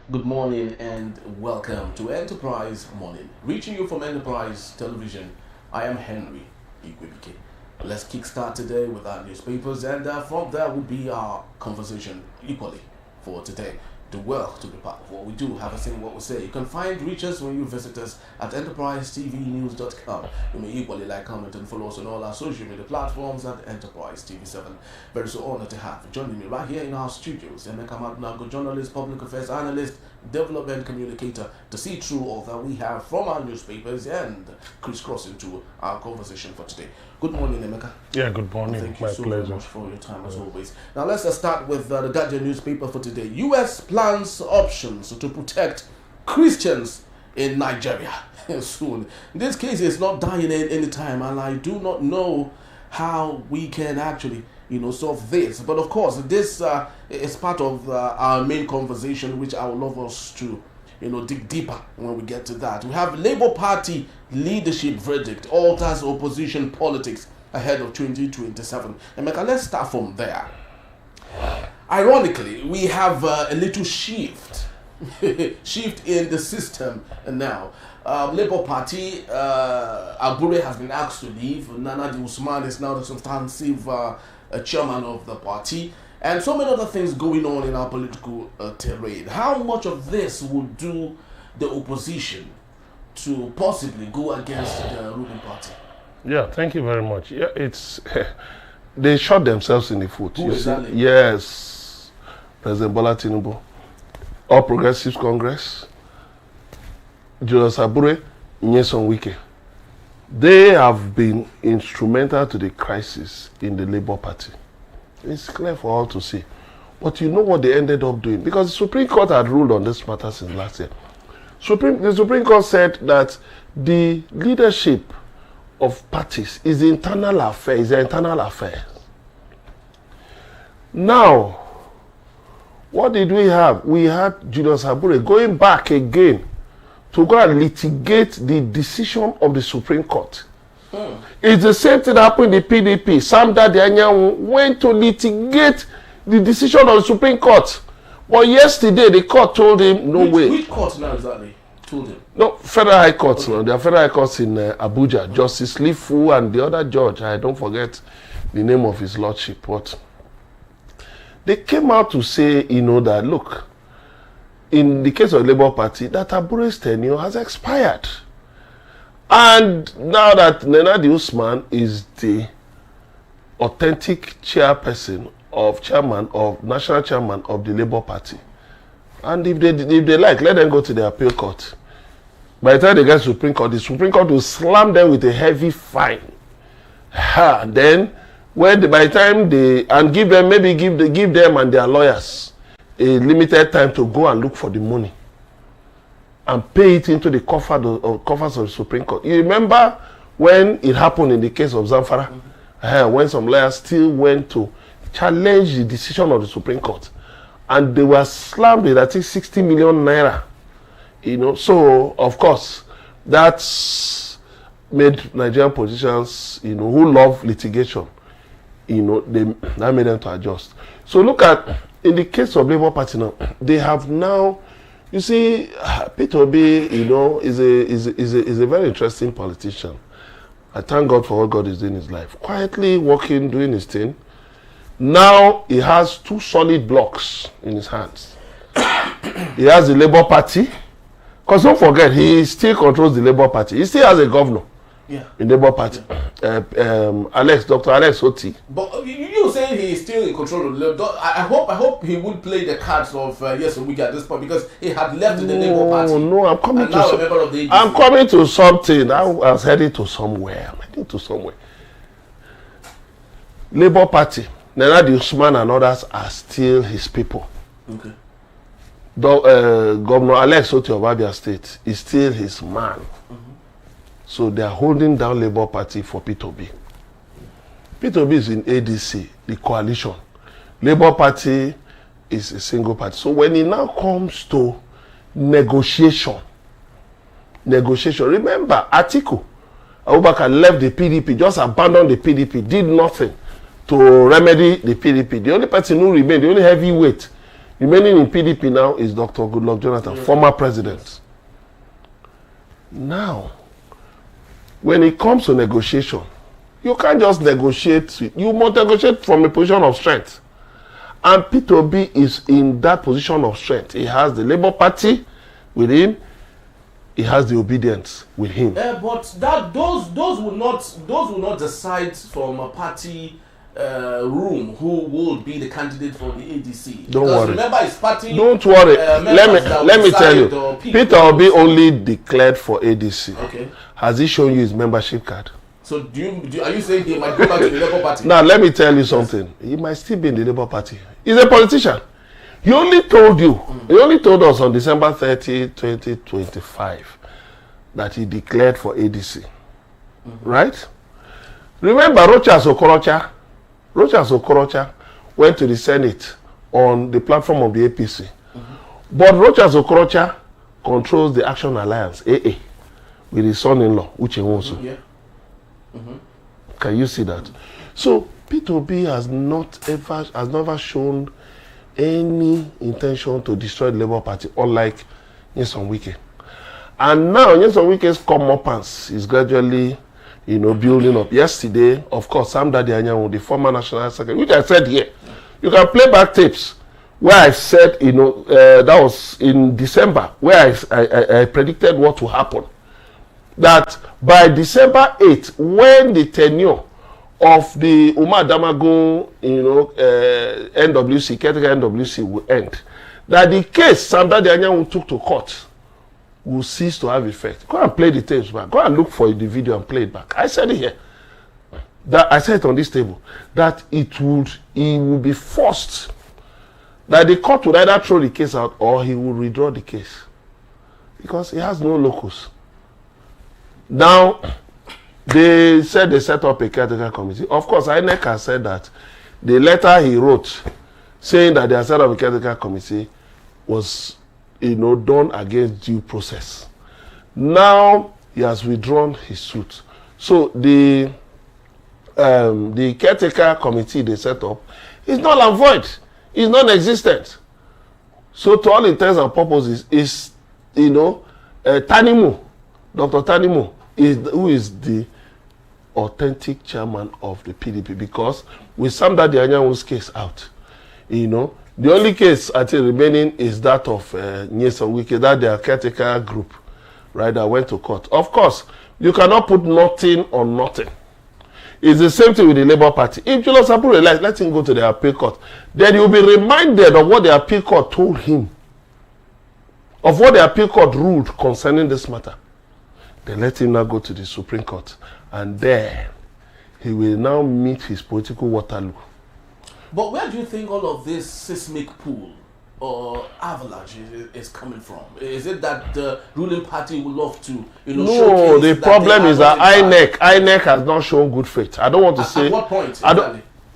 Good morning and welcome to Enterprise Morning. Reaching you from Enterprise Television, I am Henry Igwebike. Let's kickstart today with our newspapers, and from there will be our conversation equally for today. Do well to be part of what we do. Have a say in what we say. You can reach us when you visit us at enterprisetvnews.com. You may equally like, comment, and follow us on all our social media platforms at Enterprise TV7. Very so honored to have joining me right here in our studios, Emeka Madunago, journalist, public affairs analyst, development communicator, to see through all that we have from our newspapers and crisscross into our conversation for today. Good morning, Emeka. Yeah, good morning. Thank you so very much for your time as always. Now let's start with the Guardian newspaper for today. U.S. plans options to protect Christians in Nigeria soon. This case is not dying any time, and I do not know how we can actually solve this. But of course, this is part of our main conversation, which I would love us to dig deeper when we get to that. We have Labour Party leadership verdict alters opposition politics ahead of 2027. And let's start from there. Ironically, we have a little shift in the system now. Labour Party, Abure has been asked to leave. Nana Usman is now the substantive chairman of the party. And so many other things going on in our political terrain. How much of this would do the opposition to possibly go against the ruling party? Yeah, thank you very much. Yeah, it's they shot themselves in the foot. Who exactly? Yes, President Bola Tinubu, All Progressives Congress, Julius Abure, Nyesom Wike. They have been instrumental to the crisis in the Labour Party. It's clear for all to see. But you know what they ended up doing? Because the Supreme Court had ruled on this matter since last year. The Supreme Court said that the leadership of parties is the internal affair. Now, what did we have? We had Julius Abure going back again to go and litigate the decision of the Supreme Court. It's the same thing happened in the PDP. Sam Dadianya went to litigate the decision of the Supreme Court. But yesterday, the court told him, no way. Which court now exactly told him? No, Federal High Court. Okay. No, there are Federal High Courts in Abuja. Justice Lifu and the other judge, I don't forget the name of his lordship. But they came out to say, that, look, in the case of the Labour Party, that Abure's tenure has expired. And now that Nenadi Usman is the authentic national chairman of the Labour Party, and if they like, let them go to the appeal court. By the time they get to the Supreme Court will slam them with a heavy fine. Then, by the time give them and their lawyers a limited time to go and look for the money and pay it into the coffers of the Supreme Court. You remember when it happened in the case of Zamfara? When some lawyers still went to challenge the decision of the Supreme Court. And they were slammed with, I think, 60 million naira. So, of course, that's made Nigerian politicians, who love litigation, that made them to adjust. So look at, in the case of Labour Party now, they have now, you see, Peter Obi, is a very interesting politician. I thank God for what God is doing in his life. Quietly working, doing his thing. Now he has two solid blocks in his hands. He has the Labour Party, because don't forget, he still controls the Labour Party. He still has a governor in the Labour Party, Dr. Alex Oti. But you saying he is still in control of the Labour. I hope he would play the cards of Nyesom Wike at this point, because he had left the Labour Party. No, I'm coming to something. I was heading to somewhere. Labour Party, Nenadi Usman and others are still his people. Okay. Governor Alex Oti of Abia State is still his man. So they are holding down Labour Party for P2B. P2B is in ADC, the coalition. Labour Party is a single party. So when it now comes to negotiation, remember, Atiku Abubakar left the PDP, just abandoned the PDP, did nothing to remedy the PDP. The only person who remained, the only heavyweight Remaining in PDP now is Dr. Goodluck Jonathan, former president. Now, when it comes to negotiation, you can't just negotiate. You must negotiate from a position of strength. And Peter Obi is in that position of strength. He has the Labour Party with him. He has the obedience with him. But that those will not decide from a party room who will be the candidate for the ADC. Don't worry. Remember, his party. Don't worry. Let me tell you. Peter Obi only declared for ADC. Okay. Has he shown you his membership card? So are you saying he might go back to the Labour Party? Now let me tell you something. He might still be in the Labour Party. He's a politician. He only told you. He only told us on December 30, 2025 that he declared for ADC. Right? Remember Rochas Okorocha went to the Senate on the platform of the APC. But Rochas Okorocha controls the Action Alliance, AA, with his son-in-law, Uche Nwosu. Yeah. Can you see that? So Peter Obi has never shown any intention to destroy the Labour Party, unlike Nyesom Wike. And now Nyesom Wike's comeuppance is gradually, building up. Yesterday, of course, Sam Dadi Anyanwu, the former national secretary, which I said here, you can play back tapes where I said, that was in December, where I predicted what will happen. That by December 8th, when the tenure of the Umar Damagun, NWC, caretaker NWC will end, that the case Sam Dadi Anyanwu took to court will cease to have effect. Go and play the tapes back. Go and look for the video and play it back. I said it here. That I said it on this table. That it will be forced. That the court would either throw the case out or he will withdraw the case. Because he has no locus. Now, they said they set up a caretaker committee. Of course, INEC has said that the letter he wrote saying that they have set up a caretaker committee was done against due process. Now he has withdrawn his suit. So the caretaker committee they set up is null and void. It's non-existent. So to all intents and purposes, is Tanimu, Dr. Tanimu, who is the authentic chairman of the PDP, because with Sam Dadi Anyanwu's case out, the only case I think remaining is that of Nyesom Wike, that their caretaker group, right, that went to court. Of course, you cannot put nothing on nothing. It's the same thing with the Labour Party. If Julius Abu realized, let him go to the appeal court, then he will be reminded of what the appeal court told him, of what the appeal court ruled concerning this matter. Then let him now go to the Supreme Court, and there he will now meet his political Waterloo. But where do you think all of this seismic pool or avalanche is coming from? Is it that the ruling party would love to, No, the problem is that INEC has not shown good faith. I don't want to say. At what point?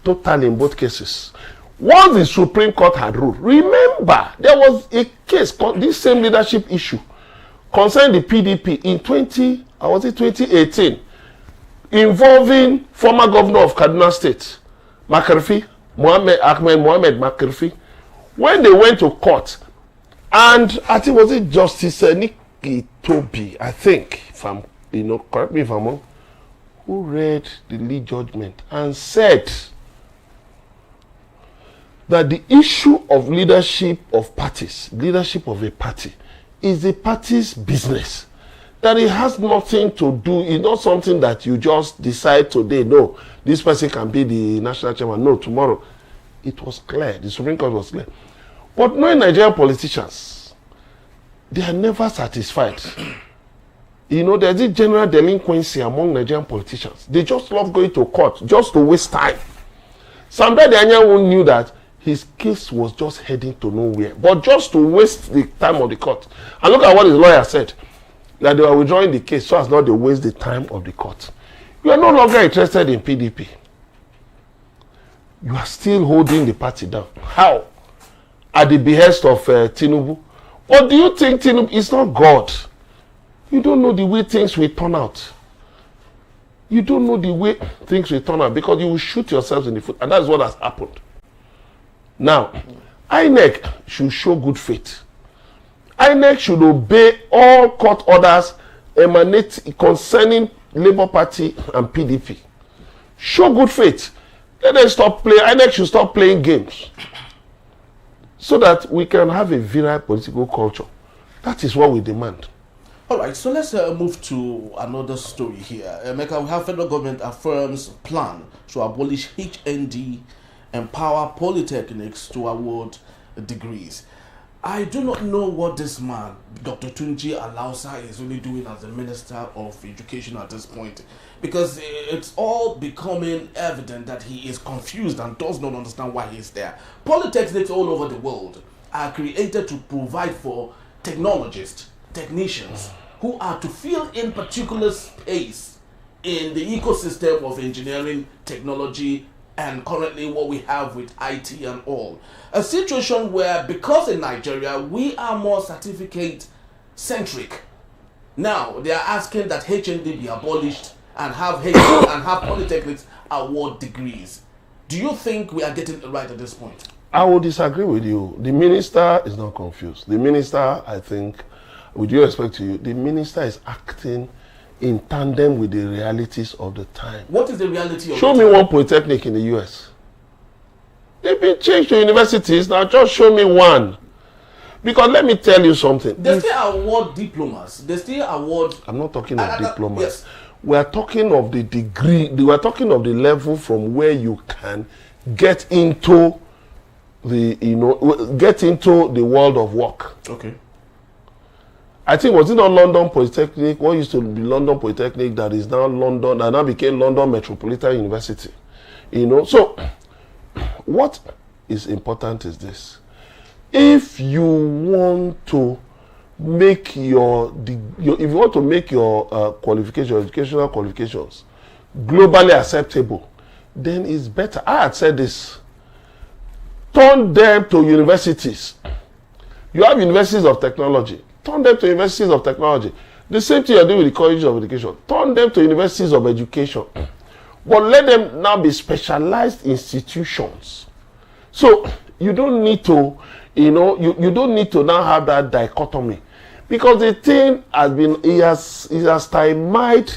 Totally in both cases. Once the Supreme Court had ruled, remember there was a case, this same leadership issue, concerning the PDP in 2018, involving former governor of Kaduna State, Ahmed Mohamed Makarfi. When they went to court, and I think was it Justice Nikki Toby, I think, if I'm, correct me if I'm wrong, who read the lead judgment and said that the issue of leadership of parties, leadership of a party, is the party's business. That it has nothing to do, it's not something that you just decide today, no, this person can be the national chairman, no, tomorrow. It was clear, the Supreme Court was clear. But knowing Nigerian politicians, they are never satisfied. There's a general delinquency among Nigerian politicians. They just love going to court, just to waste time. Sam Dadi Anyanwu knew that his case was just heading to nowhere, but just to waste the time of the court. And look at what his lawyer said, that they were withdrawing the case so as not to waste the time of the court. You are no longer interested in PDP. You are still holding the party down. How? At the behest of Tinubu. Or do you think Tinubu is not God? You don't know the way things will turn out. You don't know the way things will turn out because you will shoot yourselves in the foot. And that's what has happened. Now, INEC should show good faith. INEC should obey all court orders emanating concerning Labour Party and PDP. Show good faith. Let them stop playing. INEC should stop playing games so that we can have a virile political culture. That is what we demand. All right, so let's move to another story here. Emeka, we have federal government affirms plan to abolish HND, empower polytechnics to award degrees. I do not know what this man, Dr. Tunji Alausa, is really doing as the Minister of Education at this point, because it's all becoming evident that he is confused and does not understand why he's there. Polytechnics all over the world are created to provide for technologists, technicians, who are to fill in particular space in the ecosystem of engineering, technology, and currently what we have with IT and all. A situation where, because in Nigeria, we are more certificate-centric. Now, they are asking that HND be abolished and have polytechnics award degrees. Do you think we are getting it right at this point? I will disagree with you. The minister is not confused. The minister, I think, with due respect to you, the minister is acting in tandem with the realities of the time. What is the reality of Show me one polytechnic in the US. They've been changed to universities. Now just show me one. Because let me tell you something. They still award diplomas. They still award... I'm not talking of diplomas. Yes. We are talking of the degree. We are talking of the level from where you can get into the, get into the world of work. Okay. I think, was it not London Polytechnic? What used to be London Polytechnic that is now London, that now became London Metropolitan University. So what is important is this. If you want to make your educational qualifications globally acceptable, then it's better. I had said this. Turn them to universities. You have universities of technology. Turn them to universities of technology. The same thing you're doing with the colleges of education. Turn them to universities of education. But let them now be specialized institutions. So you don't need to, you don't need to now have that dichotomy. Because the thing has been, it has stymied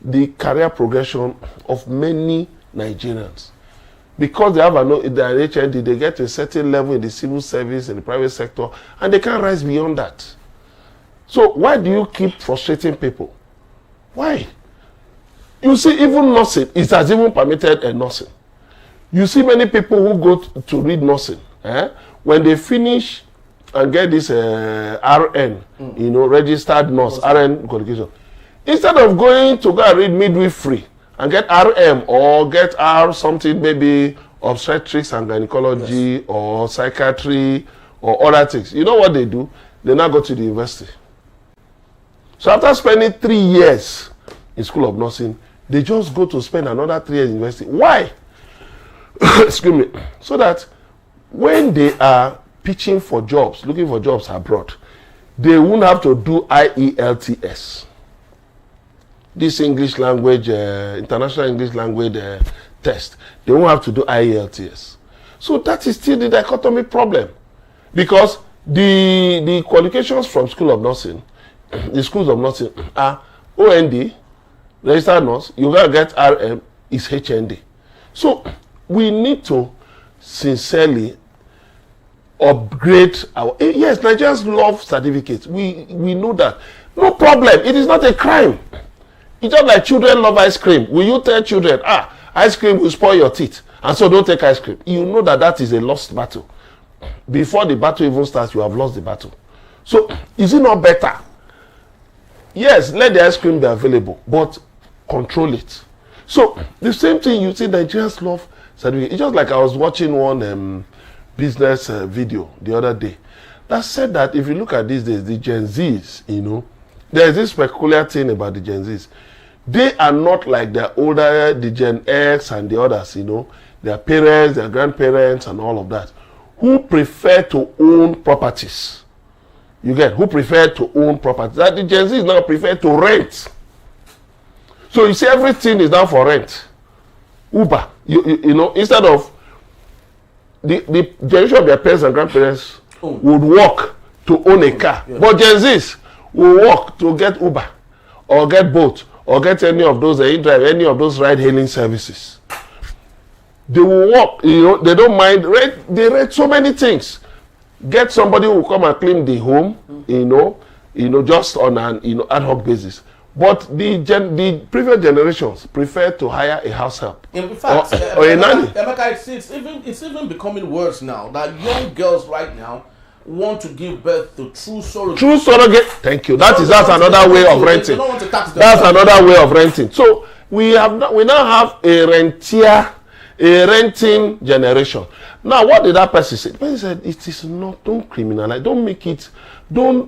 the career progression of many Nigerians. Because they have their HND, they get to a certain level in the civil service, in the private sector, and they can't rise beyond that. So why do you keep frustrating people? Why? You see, even nursing, it has even permitted a nursing. You see many people who go to read nursing, when they finish and get this RN, registered nurse, RN qualification, instead of going to go and read midwifery and get RM or get R something, maybe obstetrics and gynecology, yes, or psychiatry or other things, you know what they do? They now go to the university. So after spending 3 years in school of nursing, they just go to spend another 3 years in university. Why? Excuse me. So that when they are pitching for jobs, looking for jobs abroad, they won't have to do IELTS. This English language, international English language test. They won't have to do IELTS. So that is still the dichotomy problem. Because the qualifications from School of Nursing, the schools of nursing are OND, registered nurse, you gotta get RM, is HND. So we need to sincerely upgrade our, yes, Nigerians love certificates. We know that. No problem. It is not a crime. It's just like children love ice cream. Will you tell children, ice cream will spoil your teeth, and so don't take ice cream? You know that that is a lost battle. Before the battle even starts, you have lost the battle. So is it not better? Yes, let the ice cream be available, but control it. So the same thing, you see, Nigerians love certificate. It's just like I was watching one business video the other day that said that if you look at these days, the Gen Zs, there's this peculiar thing about the Gen Zs. They are not like their older, the Gen X and the others, their parents, their grandparents and all of that, who prefer to own properties. You get, who prefer to own properties. That the Gen Z now prefer to rent. So you see, everything is now for rent. Uber, instead of the generation of their parents and grandparents would work to own a car. Yeah. But Gen Zs will work to get Uber or get Bolt or get any of those any of those ride-hailing services. They will work, they don't mind. They rent so many things. Get somebody who will come and clean the home, just on an ad hoc basis. But the previous generations prefer to hire a house help. In fact, or a nanny. It's even becoming worse now that young girls right now want to give birth to true surrogate. True surrogate. Thank you. That's another way of renting. That's another way of renting. So we now have a renting generation. Now, what did that person say? The person said, "It is not. Don't criminalize. Don't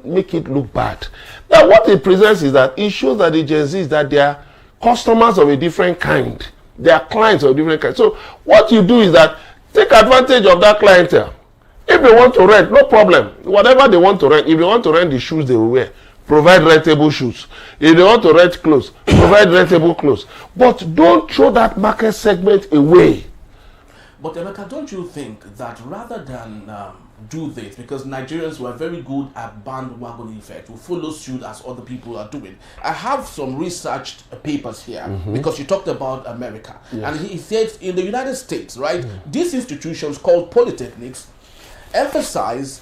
make it look bad." Now, what it presents is that it shows that the Gen Z is that they are customers of a different kind. They are clients of a different kind. So, what you do is that take advantage of that clientele. If they want to rent, no problem. Whatever they want to rent. If they want to rent the shoes they will wear, provide rentable shoes. If they want to rent clothes, provide rentable clothes. But don't throw that market segment away. But Emeka, don't you think that rather than do this, because Nigerians were very good at bandwagon effect, who follow suit as other people are doing. I have some researched papers here, because you talked about America. Yes. And he said in the United States, right, these institutions called polytechnics emphasize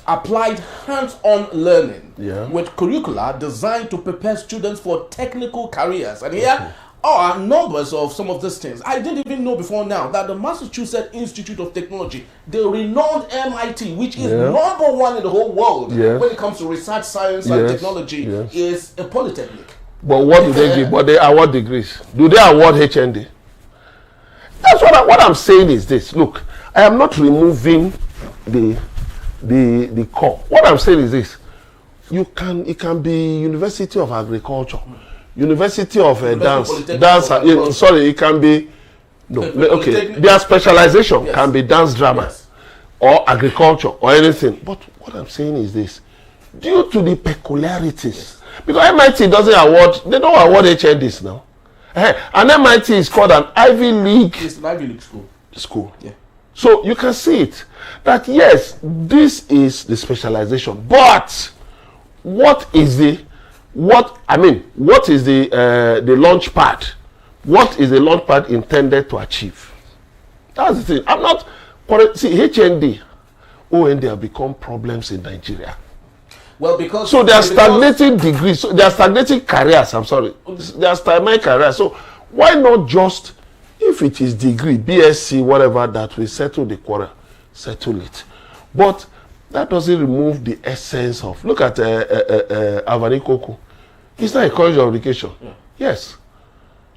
applied hands-on learning with curricula designed to prepare students for technical careers. And here are numbers of some of these things. I didn't even know before now that the Massachusetts Institute of Technology, the renowned MIT, which is number one in the whole world when it comes to research, science, and technology, is a polytechnic. But what do they give? But they award degrees. Do they award HND? That's what I'm saying is this. Look, I am not removing the core. What I'm saying is this: it can be University of Agriculture, University of dance. It can be their specialization can be dance drama or agriculture or anything. But what I'm saying is this: due to the peculiarities, because MIT doesn't award, they don't award HNDs now. And MIT is called an Ivy League. It's an Ivy League school. Yeah. So you can see it that yes, this is the specialization, but what is the launch pad? What is the launch pad intended to achieve? That's the thing. I'm not HND, OND have become problems in Nigeria. Well, because so they are stagnating degrees, so they are stagnating careers. I'm sorry, they are stagnating careers. So why not just, if it is degree, BSc, whatever, that we settle the quarrel, settle it. But that doesn't remove the essence of, look at Avanikoko. It's not a college of education. Yeah. Yes.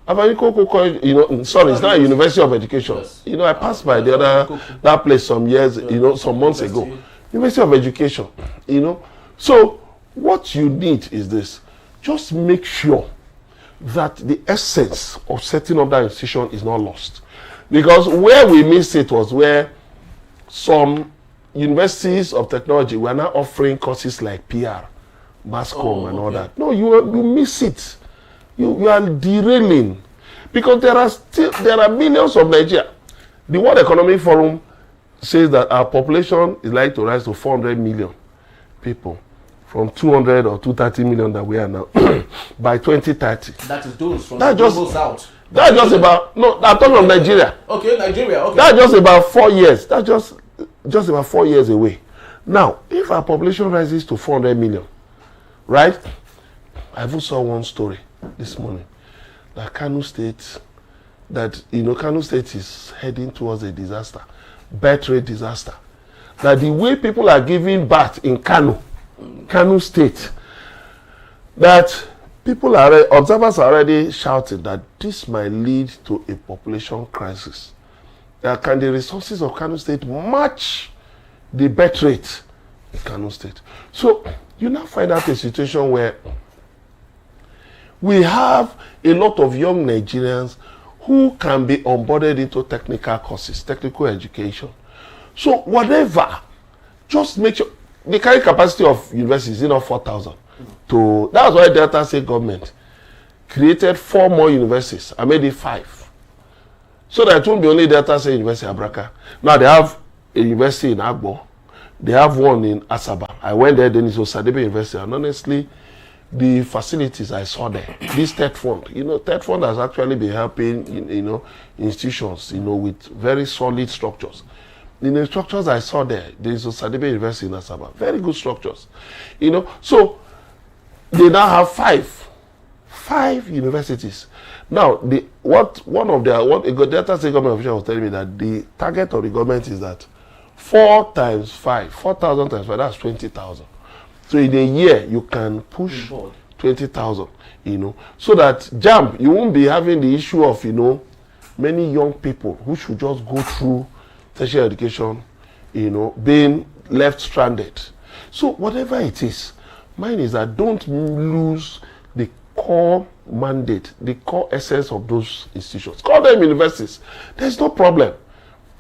Avanikoko college, it's not a University of Education. Yes. I passed by that place some years, some months ago. University of Education, So what you need is this. Just make sure that the essence of setting up that institution is not lost. Because where we missed it was where some universities of technology were now offering courses like PR, mass comm, and all that. No, you miss it. You are derailing. Because there are millions of Nigeria. The World Economic Forum says that our population is likely to rise to 400 million people from 200 or 230 million that we are now by 2030. That is those from the global south. That's just about, I'm talking of Nigeria. Okay, Nigeria, okay. That's just about 4 years. That's just about 4 years away. Now, if our population rises to 400 million, right? I even saw one story this morning that Kano State is heading towards a disaster, birth rate disaster. That the way people are giving birth in Kano State, that observers are already shouting that this might lead to a population crisis. Can the resources of Kano State match the birth rate in Kano State? So you now find out a situation where we have a lot of young Nigerians who can be onboarded into technical courses, technical education. So whatever, just make sure the carrying capacity of universities is 4,000. That's why Delta State Government created 4 more universities. I made it 5. So that it won't be only Delta State University Abraka. Now they have a university in Agbo. They have one in Asaba. I went there, then it was Sadebe University, and honestly, the facilities I saw there, this TED Fund, TED Fund has actually been helping, institutions, with very solid structures. In the structures I saw there is Sadebe University in Asaba, very good structures, So they now have five universities. Now, what a Delta State Government official was telling me that the target of the government is that 4 times 5, 4,000 times 5, that's 20,000. So in a year, you can push 20,000, so that JAMB, you won't be having the issue of, many young people who should just go through tertiary education, being left stranded. So whatever it is, mine is that don't lose the core mandate, the core essence of those institutions. Call them universities. There's no problem.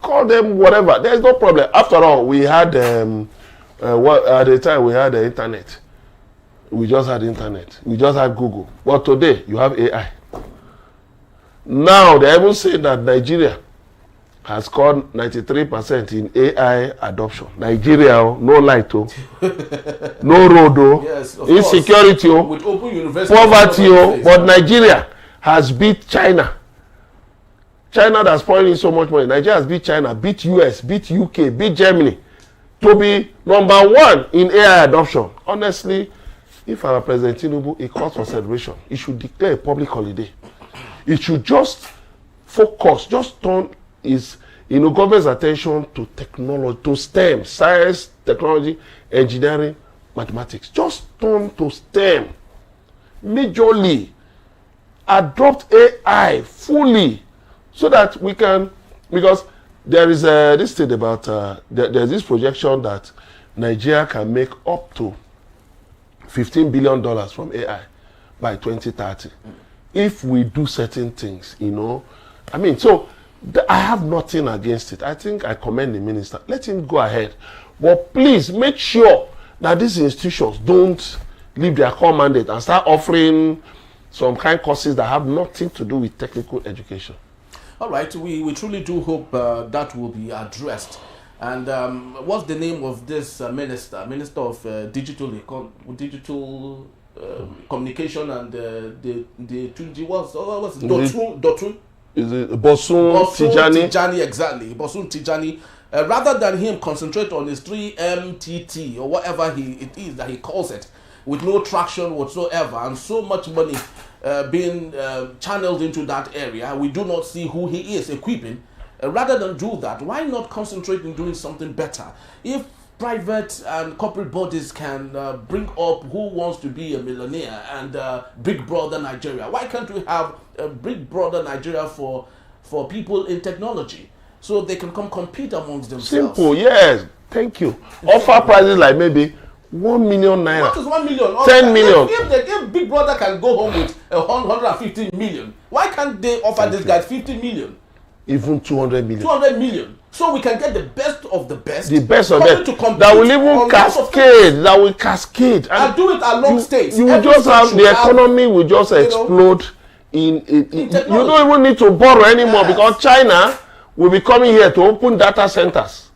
Call them whatever. There's no problem. After all, we had at the time we had the internet. We just had internet. We just had Google. But today you have AI. Now they even say that Nigeria has scored 93% in AI adoption. Nigeria, no light, no road, yes, insecurity, with open university, poverty, but Nigeria has beat China. China that's pouring in so much money. Nigeria has beat China, beat US, beat UK, beat Germany to be number 1 in AI adoption. Honestly, if our President Tinubu, it calls for celebration, he should declare a public holiday. It should just focus, just turn his government's attention to technology, to STEM, science, technology, engineering, mathematics. Just turn to STEM. Majorly adopt AI fully so that we can, because there is this thing about, there's this projection that Nigeria can make up to $15 billion from AI by 2030. If we do certain things, so I have nothing against it. I think I commend the minister. Let him go ahead. But please make sure that these institutions don't leave their core mandate and start offering some kind of courses that have nothing to do with technical education. All right, we truly do hope that will be addressed. And what's the name of this minister of digital communication and what's Dotun? Is it Bosun Tijani, exactly. Bosun Tijani. Rather than him concentrate on his 3MTT or whatever it is that he calls it, with no traction whatsoever and so much money being channeled into that area, we do not see who he is equipping. Rather than do that, why not concentrate in doing something better? If private and corporate bodies can bring up who wants to be a millionaire and Big Brother Nigeria, why can't we have a Big Brother Nigeria for people in technology so they can come compete amongst themselves? Simple, yes. Thank you. Offer prices like maybe 1 million naira. What is 1 million? 10 million. If Big Brother can go home with 150 million, why can't they offer this guy 50 million? Even 200 million. 200 million. So we can get the best of the best. The best of them. That will even cascade. That will cascade. And do it along states. You will just have the economy will just explode. You don't even need to borrow anymore because China will be coming here to open data centers.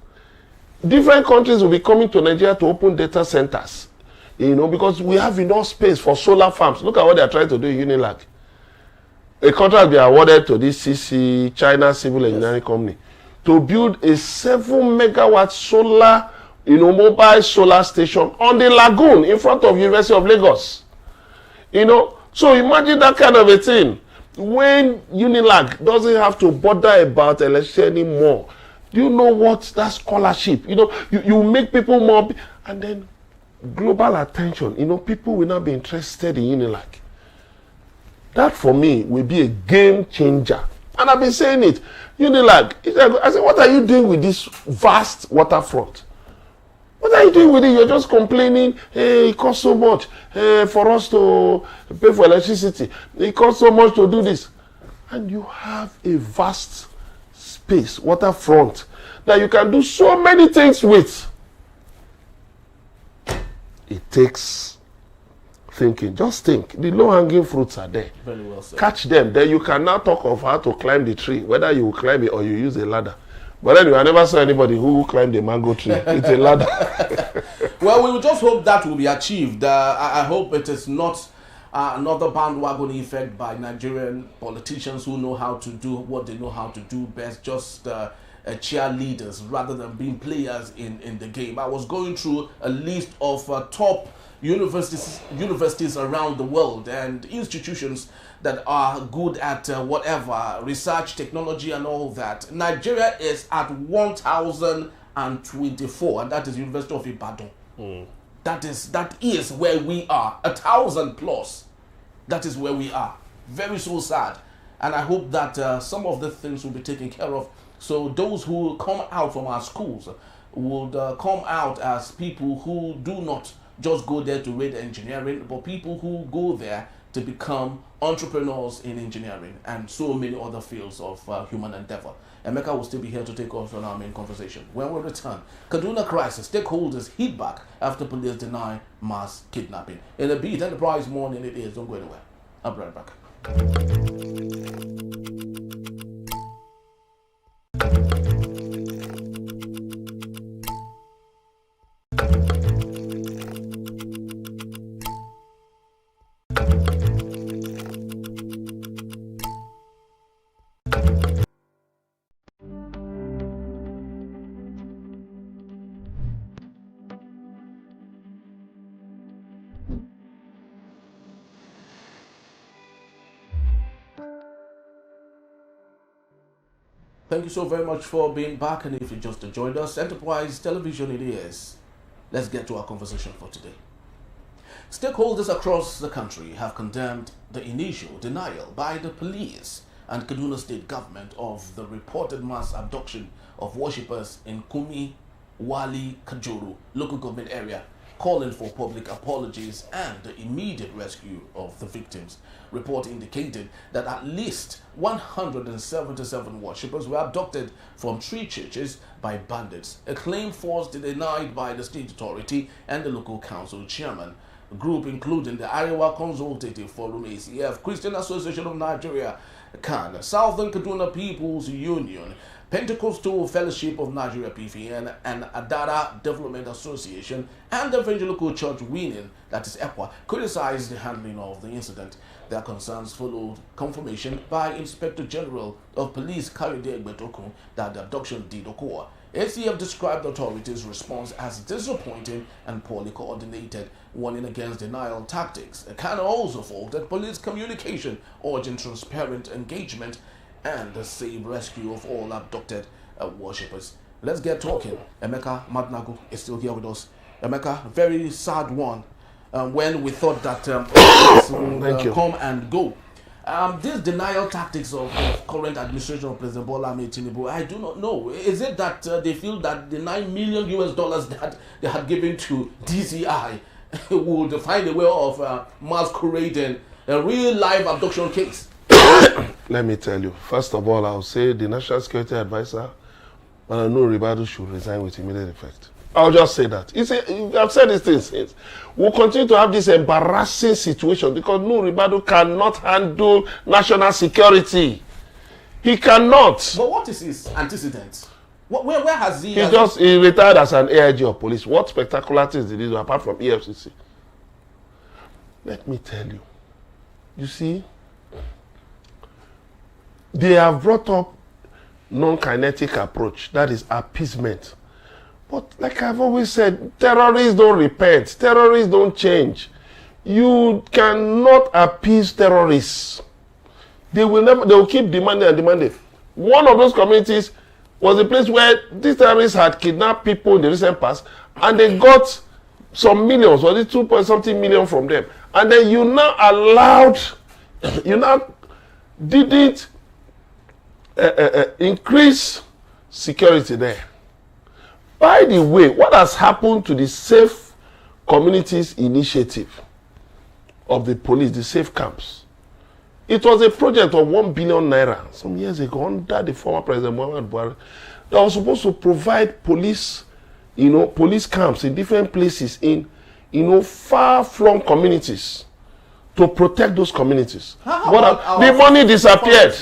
Different countries will be coming to Nigeria to open data centers. Because we have enough space for solar farms. Look at what they are trying to do in Unilag. A contract will be awarded to this CC, China Civil Engineering Company, to build a 7 megawatt solar, mobile solar station on the lagoon in front of University of Lagos. So imagine that kind of a thing. When Unilag doesn't have to bother about electricity anymore, do you know what that scholarship? You make people more, and then global attention. People will not be interested in Unilag. That for me will be a game changer. And I've been saying it. Unilag, I said, what are you doing with this vast waterfront? What are you doing with it? You're just complaining, hey, it costs so much for us to pay for electricity. It costs so much to do this. And you have a vast space, waterfront, that you can do so many things with. It takes thinking. Just think. The low-hanging fruits are there. Very well said. Catch them. Then you can now talk of how to climb the tree, whether you climb it or you use a ladder. But anyway, I never saw anybody who climbed a mango tree. It's a ladder. Well, we will just hope that will be achieved. I hope it is not another bandwagon effect by Nigerian politicians who know how to do what they know how to do best, just cheerleaders rather than being players in the game. I was going through a list of top universities around the world and institutions that are good at whatever, research, technology and all that. Nigeria is at 1,024, and that is University of Ibadan. That is where we are, 1,000 plus. That is where we are. Very so sad. And I hope that some of the things will be taken care of. So those who come out from our schools would come out as people who do not just go there to read engineering, but people who go there to become entrepreneurs in engineering and so many other fields of human endeavor. Emeka will still be here to take us on our main conversation. When we return, Kaduna crisis, stakeholders hit back after police deny mass kidnapping. In a beat, Enterprise Morning it is. Don't go anywhere. I'll be right back. Thank you so very much for being back, and if you just joined us, Enterprise Television it is. Let's get to our conversation for today. Stakeholders across the country have condemned the initial denial by the police and Kaduna State Government of the reported mass abduction of worshippers in Kurmin Wali, Kajuru Local Government Area, calling for public apologies and the immediate rescue of the victims. Report indicated that at least 177 worshippers were abducted from 3 churches by bandits, a claim falsely denied by the state authority and the local council chairman. A group including the Arewa Consultative Forum, ACF, Christian Association of Nigeria, CAN, Southern Kaduna Peoples Union, Pentecostal Fellowship of Nigeria, PFN, and Adara Development Association, and the Evangelical Church Winning, that is ECWA, criticized the handling of the incident. Their concerns followed confirmation by Inspector General of Police Kayode Egbetokun that the abduction did occur. ACF described the authorities' response as disappointing and poorly coordinated, warning against denial tactics. It can also faulted police communication, urging transparent engagement and the safe rescue of all abducted worshippers. Let's get talking. Emeka Madnago is still here with us. Emeka, very sad one. When we thought that would come and go. These denial tactics of current administration of President Bola Ahmed Tinubu, I do not know. Is it that they feel that the $9 million that they had given to DCI would find a way of masquerading a real live abduction case? Let me tell you. First of all, I'll say the National Security Advisor, Nuhu Ribadu, should resign with immediate effect. I'll just say that. I've said these things since. We'll continue to have this embarrassing situation because Nuhu Ribadu cannot handle national security. He cannot. But what is his antecedent? Where has he... He retired as an AIG of police. What spectacular things did he do apart from EFCC? Let me tell you. You see, they have brought up non-kinetic approach. That is appeasement. But like I've always said, terrorists don't repent. Terrorists don't change. You cannot appease terrorists. They will keep demanding and demanding. One of those communities was a place where these terrorists had kidnapped people in the recent past, and they got some millions, or 2-point-something million from them. And then you now didn't increase security there. By the way, what has happened to the Safe Communities Initiative of the police, the Safe Camps? It was a project of 1 billion naira some years ago under the former President Muhammad Buhari that was supposed to provide police, police camps in different places in, far-flung communities to protect those communities. The money disappeared.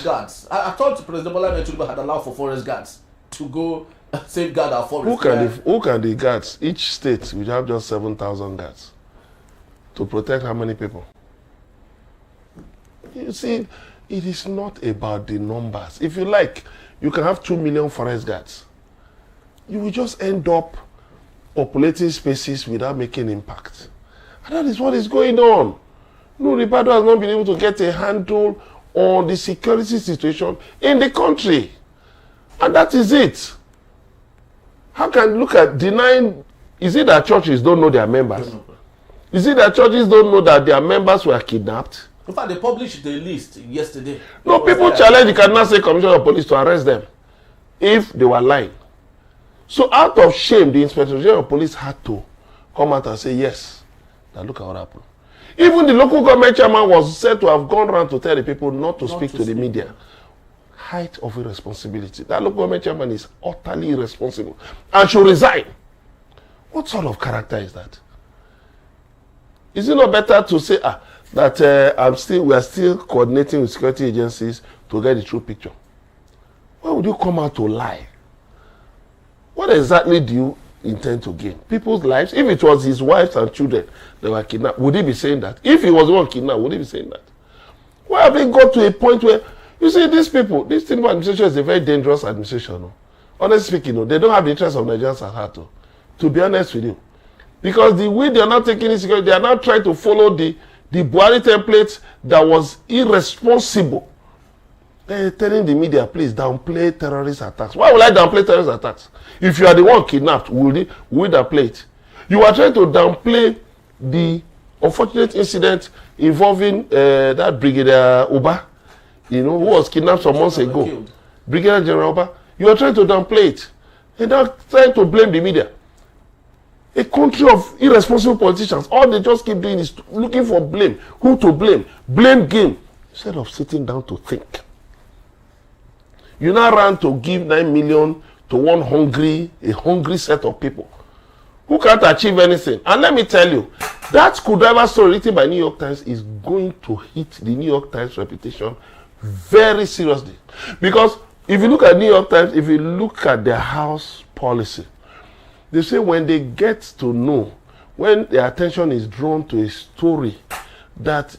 I thought President Bola Ahmed Tinubu had allowed for forest guards to go safeguard our forest. Who can the guards? Each state will have just 7,000 guards to protect how many people? You see, it is not about the numbers. If you like, you can have 2 million forest guards. You will just end up populating spaces without making impact. And that is what is going on. No, Ribado has not been able to get a handle on the security situation in the country. And that is it. How can you look at denying? Is it that churches don't know their members? Is it that churches don't know that their members were kidnapped? In fact, they published the list yesterday. No, people challenge the Kaduna State Commissioner of Police to arrest them if they were lying. So out of shame, the Inspector General of Police had to come out and say, yes, now look at what happened. Even the local government chairman was said to have gone around to tell the people not to speak to the media. Height of irresponsibility. That local government chairman is utterly irresponsible and should resign. What sort of character is that? Is it not better to say that we are still coordinating with security agencies to get the true picture? Why would you come out to lie? What exactly do you intend to gain? People's lives? If it was his wives and children that were kidnapped, would he be saying that? If he was the one kidnapped, would he be saying that? Why have they got to a point where, you see, these people, this Tinubu administration is a very dangerous administration. No? Honestly speaking, no, they don't have the interests of Nigerians at heart. No? To be honest with you. Because the way they are not taking insecurity, they are now trying to follow the Buhari template that was irresponsible. They're telling the media, please downplay terrorist attacks. Why would I downplay terrorist attacks? If you are the one kidnapped, will downplay it? You are trying to downplay the unfortunate incident involving that Brigadier Uba, who was kidnapped some months ago. Killed. Brigadier General Uba. You are trying to downplay it. You're not trying to blame the media. A country of irresponsible politicians, all they just keep doing is looking for blame. Who to blame? Blame game. Instead of sitting down to think. You now run to give 9 million to a hungry set of people who can't achieve anything. And let me tell you, that screwdriver story written by New York Times is going to hit the New York Times reputation very seriously. Because if you look at New York Times, if you look at their house policy, they say when they get to know, when their attention is drawn to a story that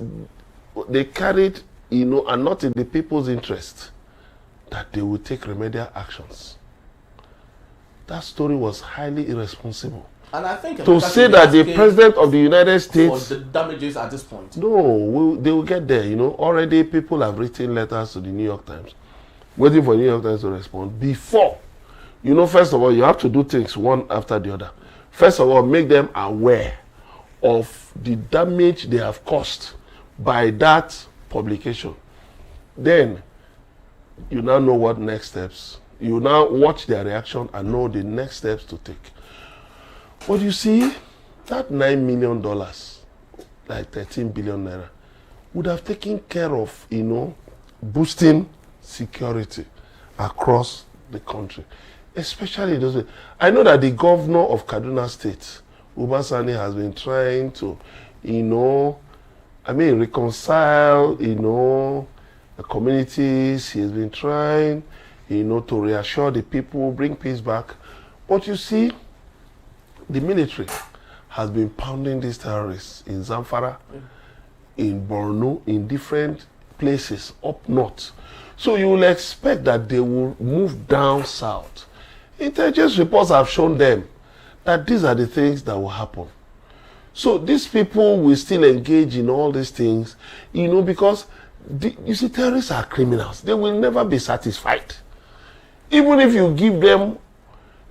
they carried, and not in the people's interest, that they will take remedial actions. That story was highly irresponsible. And I think to say that the president of the United States for the damages at this point. No, they will get there. Already people have written letters to the New York Times, waiting for New York Times to respond. Before, first of all, you have to do things one after the other. First of all, make them aware of the damage they have caused by that publication. Then, you now know what next steps. You now watch their reaction and know the next steps to take. But you see, that $9 million, like 13 billion naira, would have taken care of, boosting security across the country. Especially those. I know that the governor of Kaduna State, Uba Sani, has been trying to, reconcile, the communities. He has been trying, to reassure the people, bring peace back. But you see, the military has been pounding these terrorists in Zamfara, in Borno, in different places up north. So you will expect that they will move down south. Intelligence reports have shown them that these are the things that will happen. So these people will still engage in all these things, because you see, terrorists are criminals. They will never be satisfied. Even if you give them,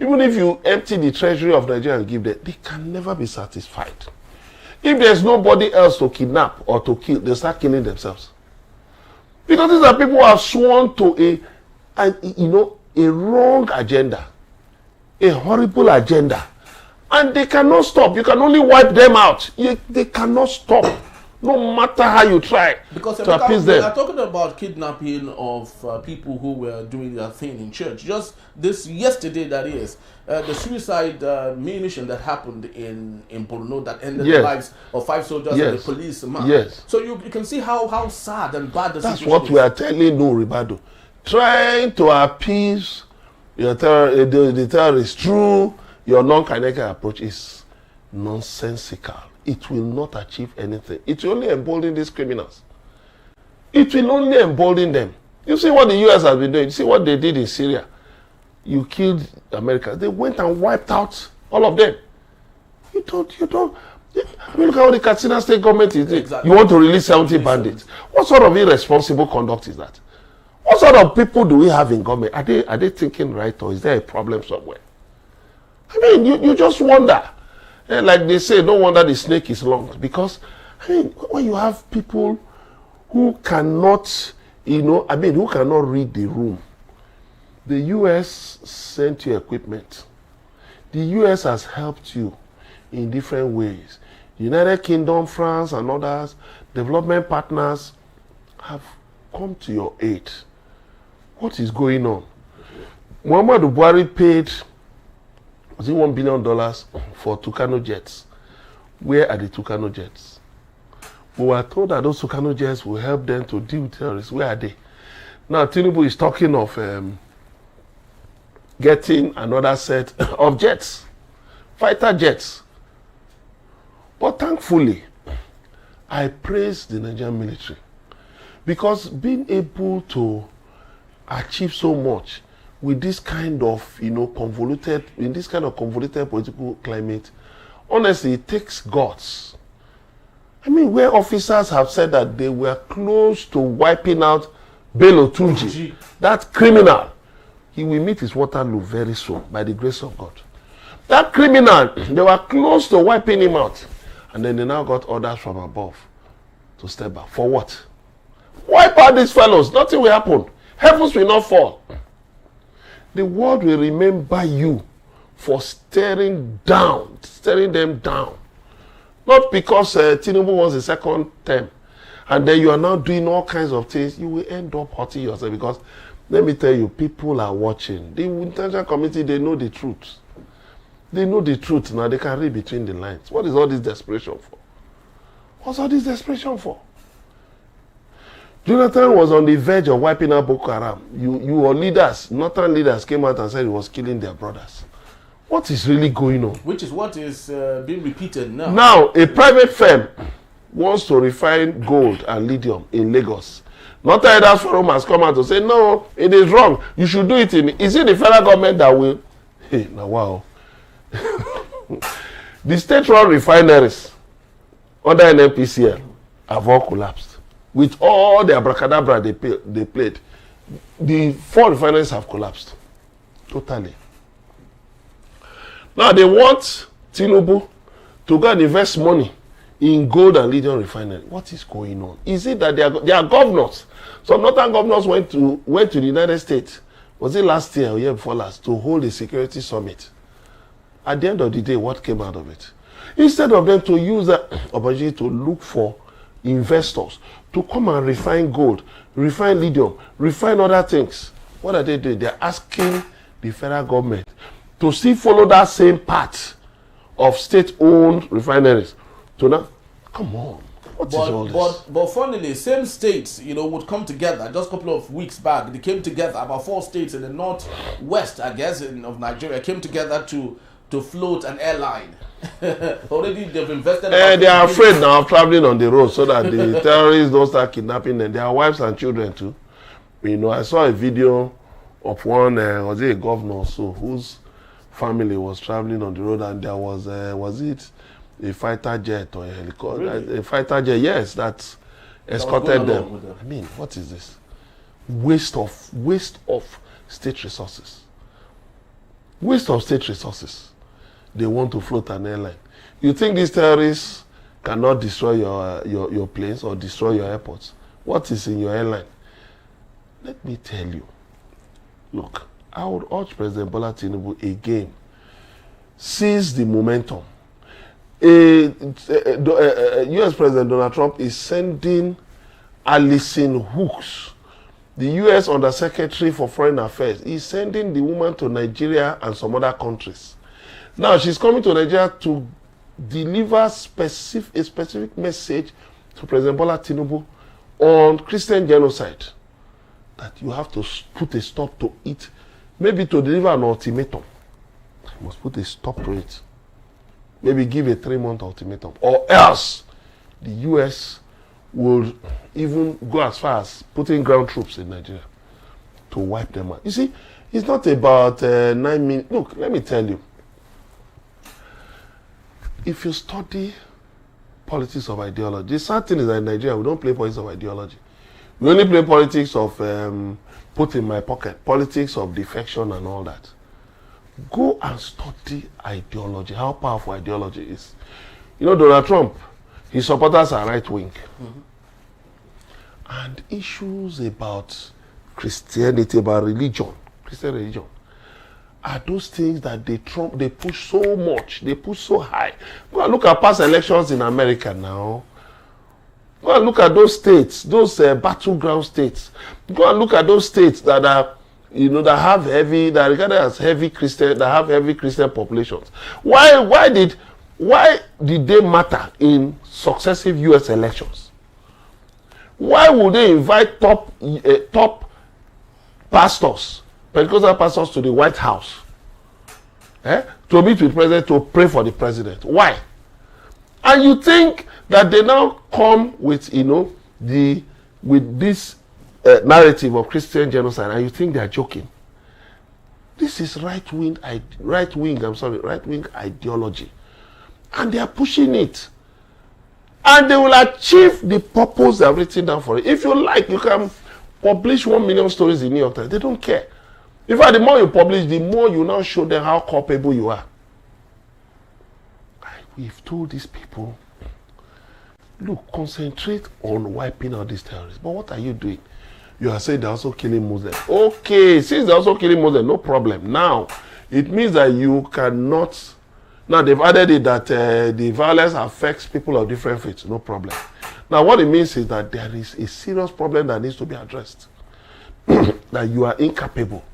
even if you empty the treasury of Nigeria and give them, they can never be satisfied. If there's nobody else to kidnap or to kill, they start killing themselves. Because these are people who have sworn to a wrong agenda, a horrible agenda, and they cannot stop. You can only wipe them out. They cannot stop, no matter how you try to appease them. We are talking about kidnapping of people who were doing their thing in church. Just yesterday, that is, the suicide mission that happened in Borno that ended the lives of 5 soldiers and a policeman. Yes. So you can see how sad and bad the situation is. That's what we are telling Ribado. Trying to appease the terrorist through your non-kinetic approach is nonsensical. It will not achieve anything. It will only embolden these criminals. It will only embolden them. You see what the US has been doing. You see what they did in Syria. You killed Americans. They went and wiped out all of them. You don't. I mean, look at what the Kaduna State Government is doing. Exactly. You want to release 70 bandits. What sort of irresponsible conduct is that? What sort of people do we have in government? Are they thinking right, or is there a problem somewhere? I mean, you just wonder. Like they say, no wonder the snake is long. Because, I mean, when you have people who cannot, who cannot read the room. The US sent you equipment. The US has helped you in different ways. United Kingdom, France, and others, development partners have come to your aid. What is going on? Muhammadu Buhari paid, was it $1 billion for Tucano jets? Where are the Tucano jets? We were told that those Tucano jets will help them to deal with terrorists. Where are they? Now, Tinubu is talking of getting another set of jets, fighter jets. But thankfully, I praise the Nigerian military because being able to achieve so much with this kind of, convoluted political climate, honestly, it takes guts. I mean, where officers have said that they were close to wiping out Bello Tunji, that criminal, he will meet his Waterloo very soon by the grace of God. That criminal, they were close to wiping him out. And then they now got orders from above to step back. For what? Wipe out these fellows. Nothing will happen. Heavens will not fall. The world will remember you for staring them down. Not because Tinubu wants a second term. And then you are now doing all kinds of things. You will end up hurting yourself because, let me tell you, people are watching. The international community, they know the truth. They know the truth now. They can read between the lines. What is all this desperation for? What's all this desperation for? Jonathan was on the verge of wiping out Boko Haram. Your leaders, northern leaders, came out and said he was killing their brothers. What is really going on? Which is what is being repeated now. Now, a private firm wants to refine gold and lithium in Lagos. Northern Leaders Forum has come out to say, no, it is wrong. You should do it in... Is it the federal government that will... Hey, now wow. The state-run refineries under NNPCL have all collapsed. With all the abracadabra they played, the 4 refineries have collapsed. Totally. Now they want Tinubu to go and invest money in gold and lithium refinery. What is going on? Is it that they are governors? Some northern governors went to the United States, was it last year or year before last, to hold a security summit. At the end of the day, what came out of it? Instead of them to use that opportunity to look for investors to come and refine gold, refine lithium, refine other things, what are they doing? They're asking the federal government to still follow that same path of state-owned refineries. To now, come on. What is all this? But funnily, same states, would come together. Just a couple of weeks back, they came together. About 4 states in the northwest, I guess, of Nigeria, came together to float an airline. Already they've invested. They are afraid now of traveling on the road so that the terrorists don't start kidnapping them. Their wives and children too. I saw a video of one, was it a governor so whose family was traveling on the road, and there was it a fighter jet or a helicopter? Really? A fighter jet, yes, that escorted them. I mean, what is this? Waste of state resources. Waste of state resources. They want to float an airline. You think these terrorists cannot destroy your planes or destroy your airports? What is in your airline? Let me tell you. Look, I would urge President Bola Tinubu again, seize the momentum. US President Donald Trump is sending Alison Hooks, the US Undersecretary for Foreign Affairs, is sending the woman to Nigeria and some other countries. Now she's coming to Nigeria to deliver a specific message to President Bola Tinubu on Christian genocide. That you have to put a stop to it maybe to deliver an ultimatum. He must put a stop to it. Maybe give a 3-month ultimatum. Or else the US will even go as far as putting ground troops in Nigeria to wipe them out. You see, it's not about 9 minutes. Look, let me tell you. If you study politics of ideology, the sad thing is that in Nigeria, we don't play politics of ideology. We only play politics of put in my pocket, politics of defection and all that. Go and study ideology, how powerful ideology is. You know, Donald Trump, his supporters are right-wing. Mm-hmm. And issues about Christianity, about religion, Christian religion, are those things that they push so much, they push so high. Go and look at past elections in America now. Go and look at those states, those battleground states. Go and look at those states that are, you know, that have heavy, that are regarded as heavy Christian, that have heavy Christian populations. Why did they matter in successive U.S. elections? Why would they invite top pastors, Pentecostal pastors, to the White House to meet with the president, to pray for the president? Why? And you think that they now come with, you know, with this narrative of Christian genocide, and you think they are joking? This is right-wing ideology, and they are pushing it, and they will achieve the purpose they have written down for it. If you like, you can publish 1 million stories in New York Times. They don't care. In fact, the more you publish, the more you now show them how culpable you are. We've told these people, look, concentrate on wiping out these terrorists. But what are you doing? You are saying they're also killing Muslims. Okay, since they're also killing Muslims, no problem. Now, it means that you cannot... Now, they've added it that the violence affects people of different faiths. No problem. Now, what it means is that there is a serious problem that needs to be addressed. That you are incapable.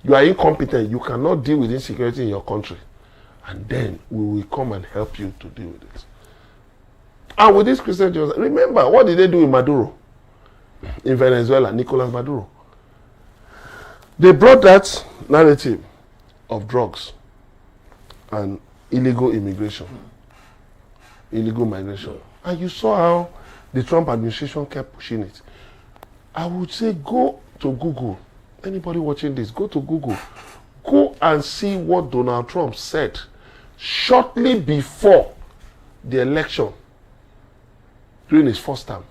You are incompetent. You cannot deal with insecurity in your country. And then we will come and help you to deal with it. And with this Christian genocide, remember, what did they do in Maduro? In Venezuela, Nicolas Maduro. They brought that narrative of drugs and illegal immigration, illegal migration. And you saw how the Trump administration kept pushing it. I would say go to Google. Anybody watching this, go to Google. Go and see what Donald Trump said shortly before the election during his first term.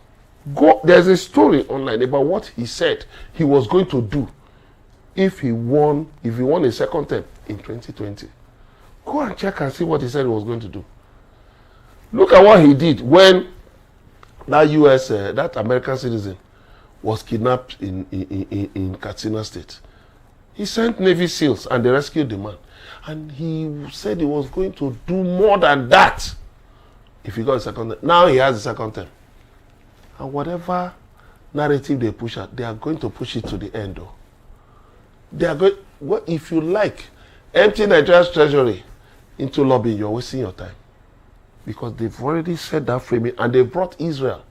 There's a story online about what he said he was going to do if he won a second term in 2020. Go and check and see what he said he was going to do. Look at what he did when that American citizen was kidnapped in Kaduna State. He sent Navy SEALs and they rescued the man. And he said he was going to do more than that if he got a second term. Now he has a second term. And whatever narrative they push out, they are going to push it to the end. Though. They are going, if you like, empty Nigeria's treasury into lobbying, you're wasting your time. Because they've already set that framing, and they brought Israel.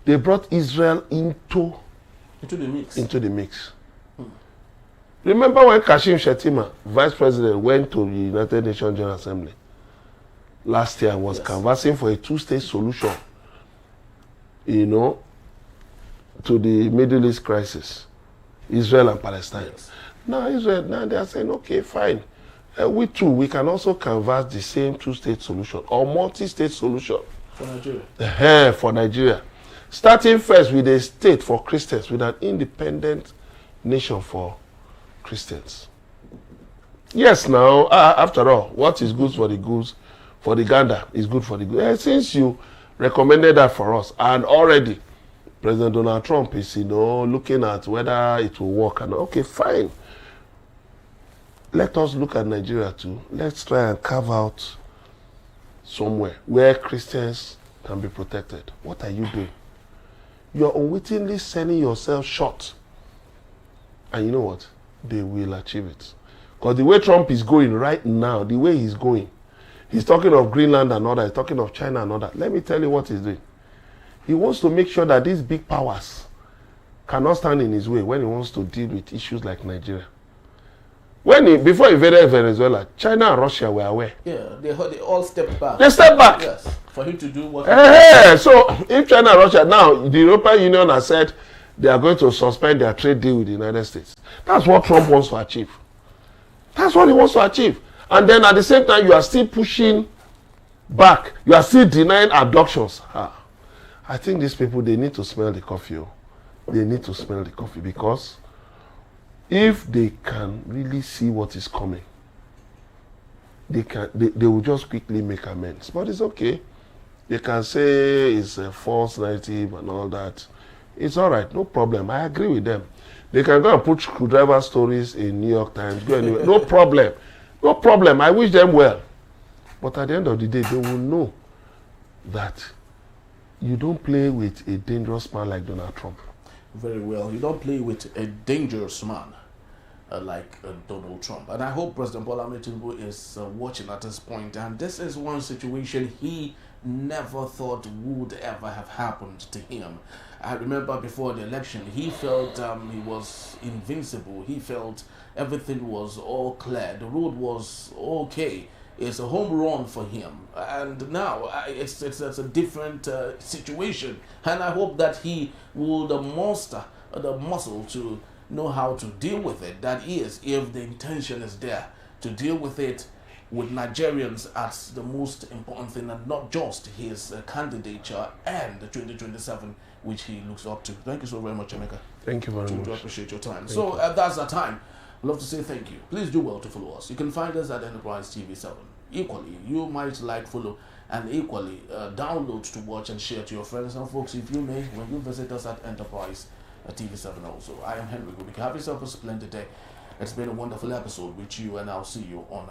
They brought Israel into the mix. Remember when Kashim Shettima, Vice President, went to the United Nations General Assembly last year and was canvassing for a two-state solution, you know, to the Middle East crisis, Israel and Palestine. Yes. Now they are saying, okay, fine. We too, we can also canvass the same two-state solution or multi-state solution. For Nigeria. For Nigeria. Starting first with a state for Christians, with an independent nation for Christians. Yes, now, after all, what is good for the goose, for the gander, is good for the goose. Since you recommended that for us, and already President Donald Trump is, looking at whether it will work. And okay, fine. Let us look at Nigeria too. Let's try and carve out somewhere where Christians can be protected. What are you doing? You are unwittingly selling yourself short. And you know what? They will achieve it. Because the way Trump is going right now, the way he's going, he's talking of Greenland and all that, he's talking of China and all that. Let me tell you what he's doing. He wants to make sure that these big powers cannot stand in his way when he wants to deal with issues like Nigeria. Before he invaded Venezuela, China and Russia were aware. Yeah, they all stepped back. They stepped back. Yes, for him to do what. So if China and Russia now, the European Union has said they are going to suspend their trade deal with the United States. That's what Trump wants to achieve. That's what he wants to achieve. And then at the same time, you are still pushing back. You are still denying abductions. I think these people, they need to smell the coffee. They need to smell the coffee, because if they can really see what is coming, they will just quickly make amends. But it's okay. They can say it's a false narrative and all that. It's all right, no problem. I agree with them. They can go and put screwdriver stories in New York Times. Go anywhere. No problem. No problem. I wish them well. But at the end of the day, they will know that you don't play with a dangerous man like Donald Trump. Very well. You don't play with a dangerous man like Donald Trump. And I hope President Bola Ahmed Tinubu is watching at this point. And this is one situation he never thought would ever have happened to him. I remember before the election, he felt he was invincible. He felt everything was all clear. The road was okay. It's a home run for him. And now it's a different situation. And I hope that he will muster the muscle to know how to deal with it. That is, if the intention is there to deal with it with Nigerians as the most important thing, and not just his candidature and the 2027, which he looks up to. Thank you so very much, Emeka. Thank you very much. I appreciate your time. So that's our time. I'd love to say thank you. Please do well to follow us. You can find us at Enterprise TV 7. Equally, you might like, follow, and equally download to watch and share to your friends and folks, if you may, when you visit us at Enterprise TV 7 also. I am Henry Gubik. Have yourself a splendid day. It's been a wonderful episode with you, and I'll see you on